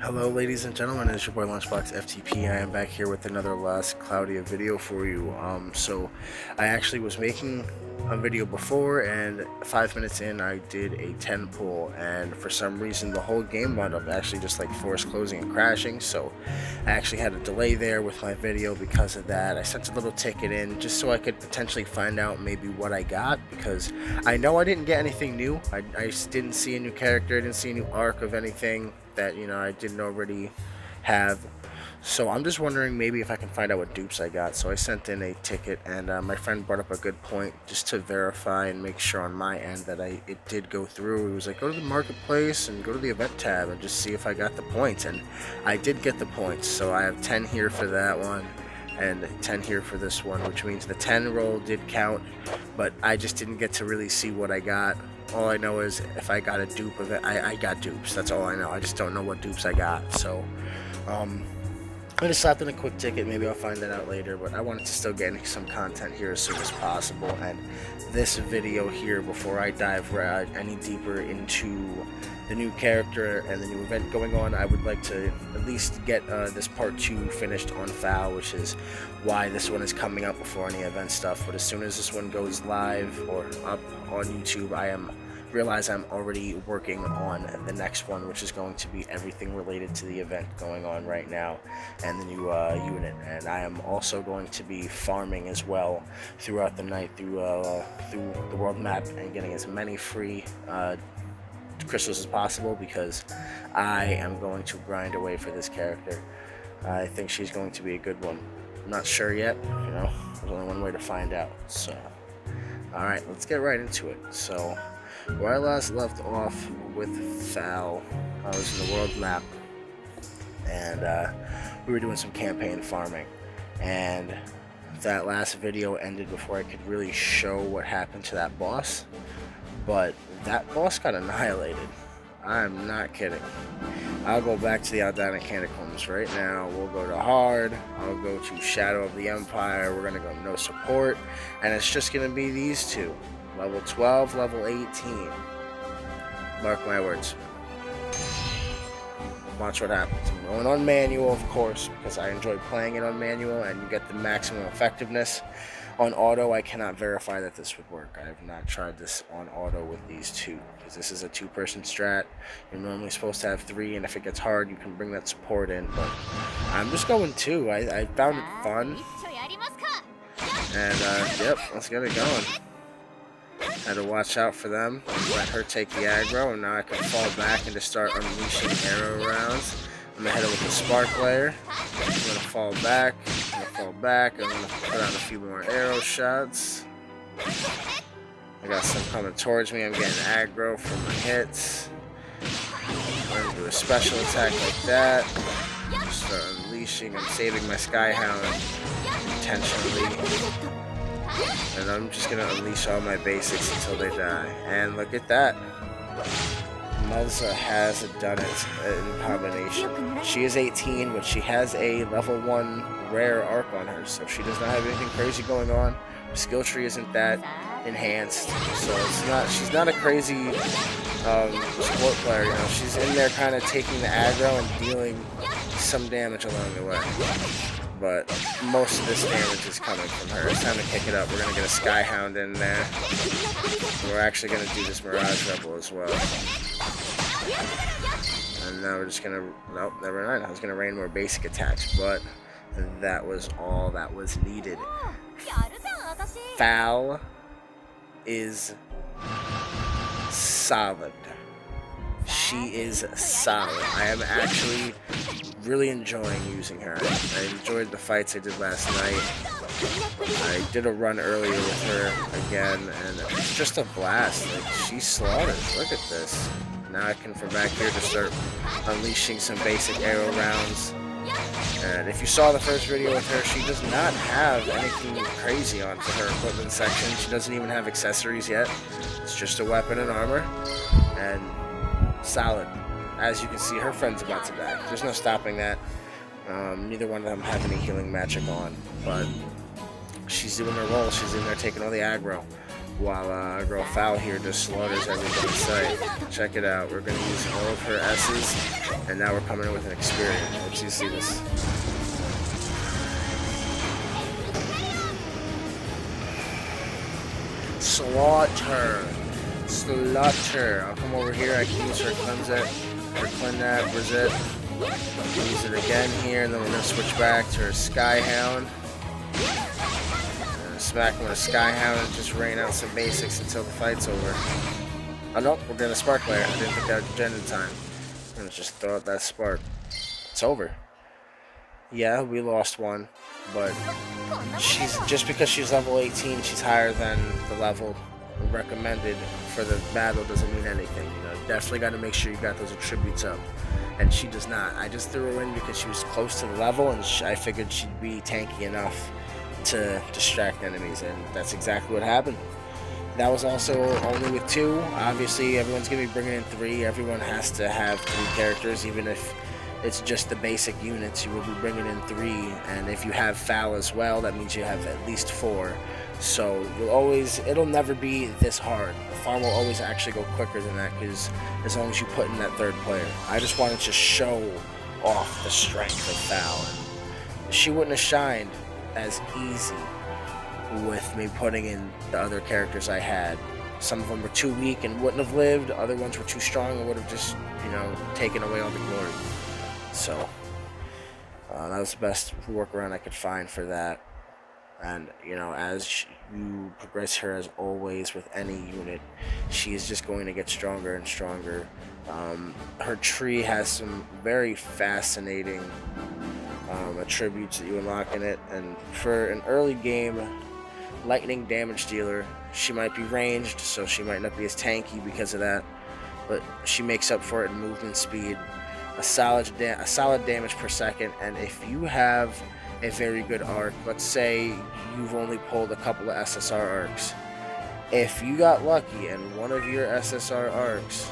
Hello ladies and gentlemen, it's your boy Lunchbox FTP. I am back here with another last Cloudia video for you. So I actually was making a video before, and 5 minutes in I did a 10 pull, and for some reason the whole game wound up actually just like force closing and crashing. So I actually had a delay there with my video because of that. I sent a little ticket in just so I could potentially find out maybe what I got, because I know I didn't get anything new. I didn't see a new character, I didn't see a new arc of anything that I didn't already have. So I'm just wondering maybe if I can find out what dupes I got. So I sent in a ticket, and my friend brought up a good point just to verify and make sure on my end that it did go through. He was like, go to the marketplace and go to the event tab and just see if I got the points, and I did get the points. So I have 10 here for that one and 10 here for this one, which means the 10 roll did count, but I just didn't get to really see what I got. All I know is if I got a dupe of it, I got dupes. That's all I know. I just don't know what dupes I got. So I just slapped in a quick ticket. Maybe I'll find that out later, but I wanted to still get some content here as soon as possible. And this video here, before I dive any deeper into the new character and the new event going on, I would like to at least get this part 2 finished on Phal, which is why this one is coming up before any event stuff. But as soon as this one goes live or up on YouTube, I realize I'm already working on the next one, which is going to be everything related to the event going on right now and the new unit. And I am also going to be farming as well throughout the night through the world map and getting as many free crystals as possible, because I am going to grind away for this character. I think she's going to be a good one. I'm not sure yet, there's only one way to find out. So alright, let's get right into it. So where I last left off with Phal, I was in the world map, and we were doing some campaign farming, and that last video ended before I could really show what happened to that boss. But that boss got annihilated. I'm not kidding. I'll go back to the Aldana Catacombs right now. We'll go to hard. I'll go to Shadow of the Empire. We're gonna go no support, and it's just gonna be these two. Level 12, level 18. Mark my words. Watch what happens. I'm going on manual, of course, because I enjoy playing it on manual, and you get the maximum effectiveness. On auto, I cannot verify that this would work. I have not tried this on auto with these two, because this is a 2-person strat. You're normally supposed to have 3, and if it gets hard, you can bring that support in. But I'm just going 2. I found it fun. And, yep, let's get it going. Had to watch out for them, let her take the aggro, and now I can fall back and just start unleashing arrow rounds. I'm gonna hit it with the spark layer. I'm gonna fall back, I'm gonna put out a few more arrow shots. I got some coming towards me, I'm getting aggro from my hits. I'm gonna do a special attack like that. Start unleashing, I'm saving my Skyhound intentionally. And I'm just gonna unleash all my basics until they die. And look at that. Melza has done it in combination. She is 18, but she has a level 1 rare arc on her, so she does not have anything crazy going on. Her skill tree isn't that enhanced, so she's not a crazy support player. She's in there kind of taking the aggro and dealing some damage along the way. But most of this damage is coming from her. It's time to kick it up. We're going to get a Skyhound in there. We're actually going to do this Mirage Rebel as well. And now we're just going to... Nope, never mind. I was going to rain more basic attacks, but that was all that was needed. Phal is solid. She is solid. I am actually really enjoying using her. I enjoyed the fights I did last night. I did a run earlier with her again, and it's just a blast. Like, she slaughters. Look at this. Now I can, from back here, just start unleashing some basic arrow rounds. And if you saw the first video with her, she does not have anything crazy on for her equipment section. She doesn't even have accessories yet. It's just a weapon and armor. And solid. As you can see, her friend's about to die. There's no stopping that. Neither one of them have any healing magic on, but she's doing her role. She's in there taking all the aggro. while our girl Phal here just slaughters everything in sight. Check it out. We're going to use all of her S's, and now we're coming in with an experience. Let's see this. Slaughter. Slaughter. I'll come over here. I can use her Cleanset, Brizette. Use it again here, and then we're going to switch back to her Skyhound. Smack him with a Skyhound and just rain out some basics until the fight's over. Oh nope, we're getting a spark layer. I didn't think that would gen in time. I'm gonna just throw out that spark. It's over. Yeah, we lost one, but she's just because she's level 18, she's higher than the level recommended for the battle doesn't mean anything. You know, definitely got to make sure you got those attributes up, and she does not. I just threw her in because she was close to the level, and I figured she'd be tanky enough to distract enemies, and that's exactly what happened. That was also only with 2. Obviously, everyone's gonna be bringing in 3. Everyone has to have 3 characters, even if it's just the basic units. You will be bringing in 3, and if you have Phal as well, that means you have at least 4. So it'll never be this hard. The farm will always actually go quicker than that, because as long as you put in that 3rd player. I just wanted to show off the strength of Phal, and she wouldn't have shined as easy with me putting in the other characters I had. Some of them were too weak and wouldn't have lived. Other ones were too strong and would have just, you know, taken away all the glory. So that was the best workaround I could find for that. And you know, as you progress her, as always with any unit, she is just going to get stronger and stronger. Her tree has some very fascinating attributes that you unlock in it, and for an early game lightning damage dealer, she might be ranged, so she might not be as tanky because of that, but she makes up for it in movement speed, a solid damage per second. And if you have a very good arc, let's say you've only pulled a couple of SSR arcs, if you got lucky and one of your SSR arcs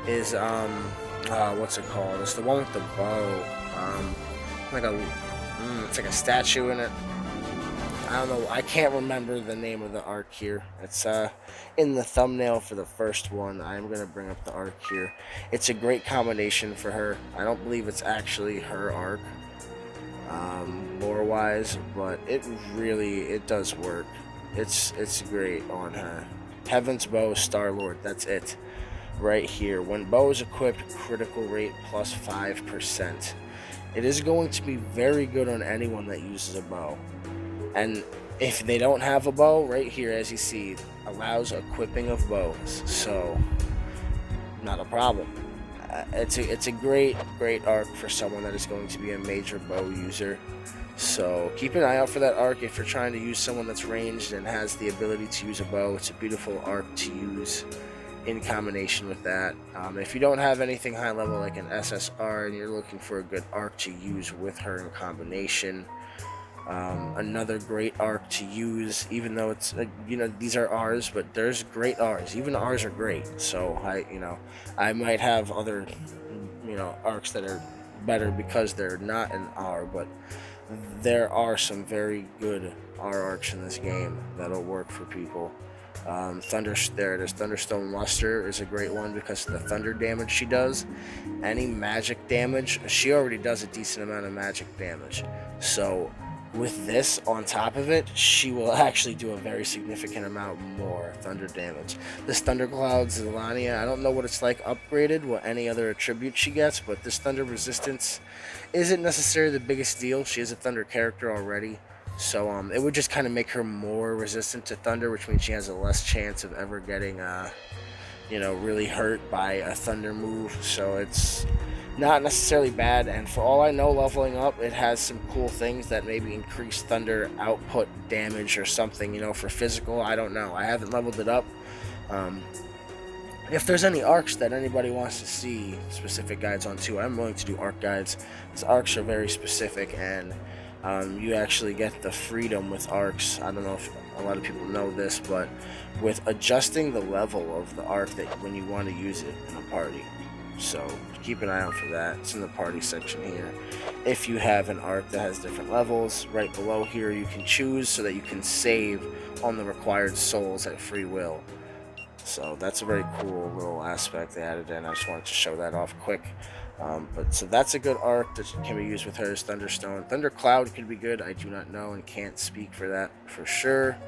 is what's it called? It's the one with the bow. It's like a statue in it. I don't know. I can't remember the name of the arc here. It's in the thumbnail for the first one. I'm gonna bring up the arc here. It's a great combination for her. I don't believe it's actually her arc, lore-wise, but it does work. It's great on her. Heaven's Bow, Star-Lord. That's it, right here. When bow is equipped, critical rate plus 5%. It is going to be very good on anyone that uses a bow. And if they don't have a bow, right here, as you see, allows equipping of bows. So, not a problem. It's a great arc for someone that is going to be a major bow user. So keep an eye out for that arc if you're trying to use someone that's ranged and has the ability to use a bow. It's a beautiful arc to use in combination with that. If you don't have anything high level like an SSR and you're looking for a good arc to use with her in combination, another great arc to use, even though it's these are R's, but there's great R's. Even R's are great. So I might have other arcs that are better because they're not an R, but there are some very good R arcs in this game that'll work for people. Thunderstone Luster is a great one because of the thunder damage she does. Any magic damage, she already does a decent amount of magic damage. So with this on top of it, she will actually do a very significant amount more thunder damage. This Thundercloud Zelania, I don't know what it's like upgraded, what any other attribute she gets, but this thunder resistance isn't necessarily the biggest deal. She is a thunder character already. So it would just kind of make her more resistant to thunder, which means she has a less chance of ever getting, really hurt by a thunder move. So it's not necessarily bad. And for all I know, leveling up, it has some cool things that maybe increase thunder output damage or something, for physical. I don't know. I haven't leveled it up. If there's any arcs that anybody wants to see specific guides on too, I'm willing to do arc guides. These arcs are very specific, and you actually get the freedom with arcs. I don't know if a lot of people know this, but with adjusting the level of the arc that when you want to use it in a party. So keep an eye out for that. It's in the party section here. if you have an arc that has different levels. Right below here you can choose so that you can save on the required souls at free will. So that's a very cool little aspect they added in. I just wanted to show that off quick. But so that's a good arc that can be used with hers. Thunderstone, Thundercloud could be good. I do not know and can't speak for that for sure.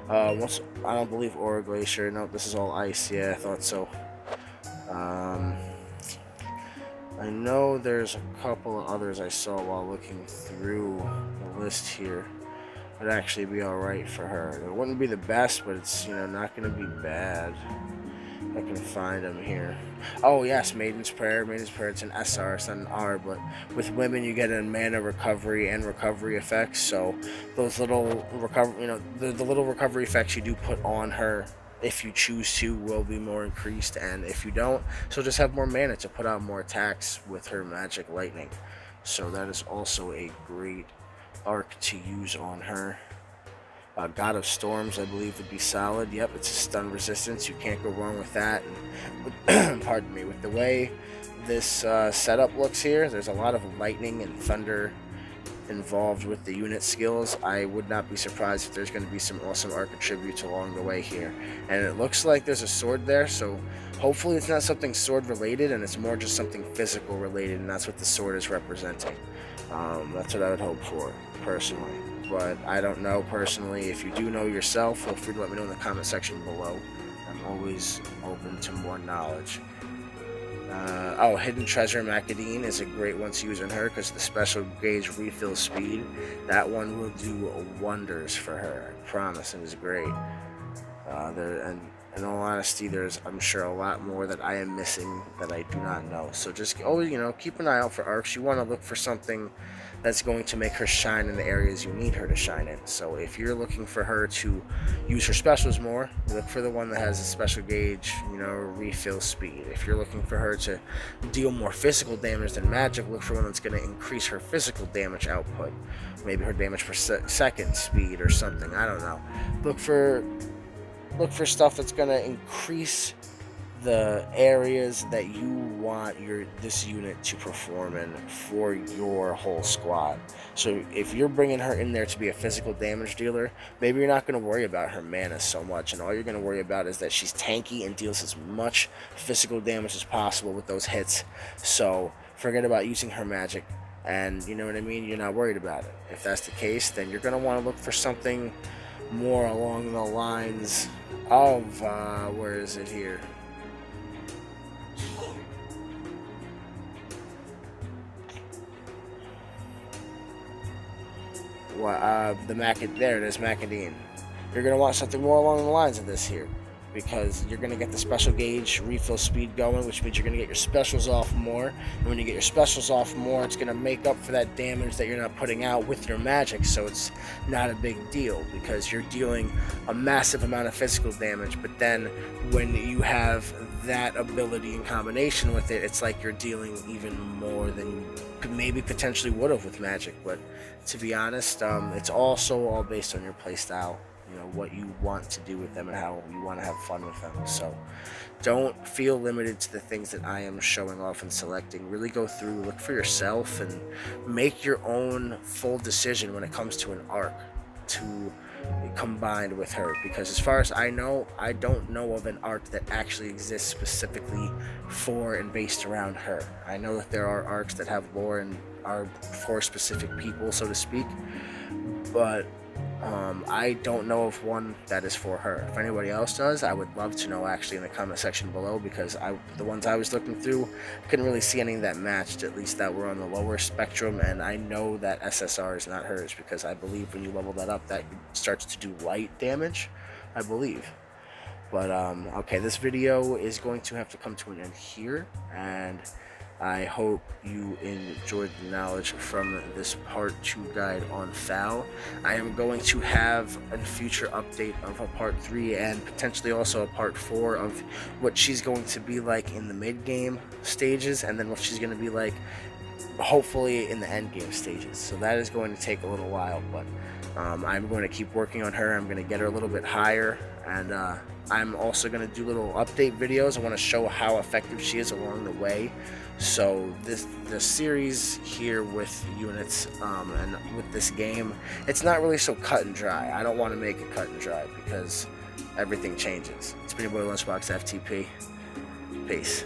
I don't believe Aura Glacier. No, this is all ice. Yeah, I thought so. I know there's a couple of others I saw while looking through the list here. Would actually be alright for her. It wouldn't be the best, but it's, you know, not going to be bad. I can find them here. Oh yes, Maiden's Prayer. Maiden's Prayer, it's an SR, it's not an R, but with women you get a mana recovery and recovery effects. So those little recovery, you know, the little recovery effects you do put on her, if you choose to, will be more increased, and if you don't, she'll just have more mana to put out more attacks with her magic lightning. So that is also a great arc to use on her. God of Storms, I believe, would be solid. Yep, it's a stun resistance. You can't go wrong with that. And pardon me, with the way this setup looks here, there's a lot of lightning and thunder involved with the unit skills. I would not be surprised if there's going to be some awesome arc attributes along the way here. And it looks like there's a sword there, so hopefully it's not something sword related and it's more just something physical related, and that's what the sword is representing. That's what I would hope for, personally. But I don't know personally. If you do know yourself, feel free to let me know in the comment section below. I'm always open to more knowledge. Oh, Hidden Treasure Macadine is a great one to use on her because the special gauge refill speed, that one will do wonders for her. I promise, it is great. And in all honesty, there's, I'm sure, a lot more that I am missing that I do not know. So just always, you know, keep an eye out for arcs. You want to look for something that's going to make her shine in the areas you need her to shine in. So if you're looking for her to use her specials more, look for the one that has a special gauge, you know, refill speed. If you're looking for her to deal more physical damage than magic, look for one that's going to increase her physical damage output. Maybe her damage per second speed or something. I don't know. Look for stuff that's going to increase the areas that you want this unit to perform in for your whole squad. So if you're bringing her in there to be a physical damage dealer, maybe you're not going to worry about her mana so much, and all you're going to worry about is that she's tanky and deals as much physical damage as possible with those hits. So forget about using her magic, and you know what I mean, you're not worried about it. If that's the case, then you're going to want to look for something more along the lines of where is it here? There it is, Macadine. You're going to want something more along the lines of this here, because you're going to get the special gauge refill speed going, which means you're going to get your specials off more, and when you get your specials off more, it's going to make up for that damage that you're not putting out with your magic. So it's not a big deal because you're dealing a massive amount of physical damage, but then when you have that ability in combination with it, it's like you're dealing even more than you maybe potentially would have with magic. But to be honest, it's also all based on your playstyle, you know, what you want to do with them and how you want to have fun with them. So don't feel limited to the things that I am showing off and selecting. Really go through, look for yourself, and make your own full decision when it comes to an arc to combined with her, because as far as I know, I don't know of an arc that actually exists specifically for and based around her. I know that there are arcs that have lore and are for specific people, so to speak, but I don't know of one that is for her. If anybody else does, I would love to know actually in the comment section below, because the ones I was looking through, I couldn't really see any that matched, at least that were on the lower spectrum, and I know that SSR is not hers, because I believe when you level that up, that starts to do light damage, I believe. But okay, this video is going to have to come to an end here, and I hope you enjoyed the knowledge from this part 2 guide on Phal. I am going to have a future update of a part 3 and potentially also a part 4 of what she's going to be like in the mid-game stages, and then what she's going to be like hopefully in the end game stages. So that is going to take a little while, but I'm going to keep working on her. I'm going to get her a little bit higher, and I'm also going to do little update videos. I want to show how effective she is along the way. So the series here with units and with this game, it's not really so cut and dry. I don't want to make it cut and dry because everything changes. It's been your boy Lunchbox FTP. Peace.